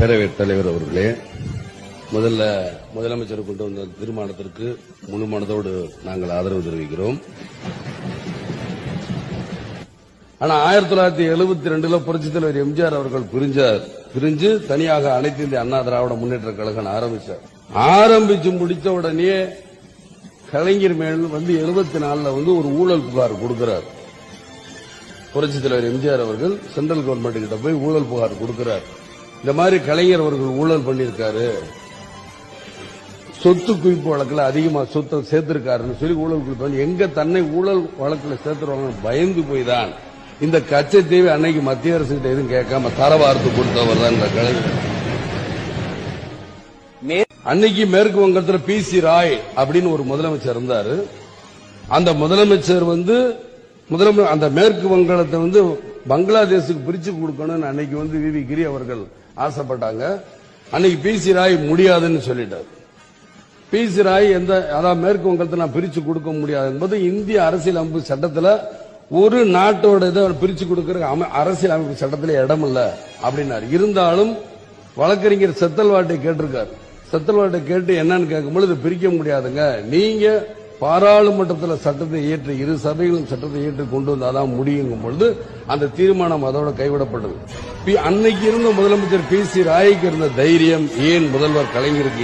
பேரவைத் தலைவர் அவர்களே, முதல்ல முதலமைச்சர் கொண்டு வந்த தீர்மானத்திற்கு முழு மனதோடு நாங்கள் ஆதரவு தெரிவிக்கிறோம். ஆனா 1972 புரட்சித் தலைவர் எம்ஜிஆர் அவர்கள் பிரிஞ்சு தனியாக அனைத்து இந்திய அண்ணா திராவிட முன்னேற்ற கழகம் ஆரம்பிச்சு முடித்த உடனே கலைஞர் மேல் 74 ஒரு ஊழல் புகார் கொடுக்கிறார். புரட்சித் தலைவர் எம்ஜிஆர் அவர்கள் சென்ட்ரல் கவர்மெண்ட் கிட்ட போய் ஊழல் புகார் கொடுக்கிறார். இந்த மாதிரி கலைஞர் அவர்கள் ஊழல் பண்ணியிருக்காரு, சொத்து குவிப்பு வழக்கில் அதிகமா சொத்தை சேர்த்திருக்காருன்னு சொல்லி ஊழல் குவிப்பு எங்க தன்னை ஊழல் வழக்கில் சேர்த்துருவாங்க பயந்து போய் தான் இந்த கச்சத்தீவை அன்னைக்கு மத்திய அரசு கிட்ட எதுவும் கேட்காம தரவார்த்து கொடுத்தவர் தான் இந்த கலைஞர். அன்னைக்கு மேற்கு வங்கத்தில் PC ராய் அப்படின்னு ஒரு முதலமைச்சர் இருந்தாரு. அந்த முதலமைச்சர் அந்த மேற்கு வங்கத்தை பங்களாதேஷுக்கு பிரிச்சு கொடுக்கணும்னு அன்னைக்கு VV கிரி அவர்கள் ஆசைப்பட்டாங்க. அன்னைக்கு PC ராய் முடியாதுன்னு சொல்லிட்டார். PC ராய் அதாவது மேற்கு வங்கத்தை நான் பிரிச்சு கொடுக்க முடியாது என்பது இந்திய அரசியலமைப்பு சட்டத்தில் ஒரு நாட்டோட இதை பிரிச்சு கொடுக்கிற அரசியலமைப்பு சட்டத்தில் இடம் இல்ல அப்படின்னாரு. இருந்தாலும் வழக்கறிஞர் செத்தல்வாட்டை கேட்டிருக்காரு. செத்தல்வாட்டை கேட்டு என்னன்னு கேட்கும்போது பிரிக்க முடியாதுங்க, நீங்க பாராளுமன்றத்தில் சட்டத்தை இயற்றி இரு சபைகளும் சட்டத்தை இயற்றி கொண்டு வந்தாதான் முடியுங்கும் பொழுது அந்த தீர்மானம் அதோட கைவிடப்பட்டது. அன்னைக்கு இருந்த முதலமைச்சர் PC ராய்க்கு இருந்த தைரியம் ஏன் முதல்வர் கலைஞருக்கு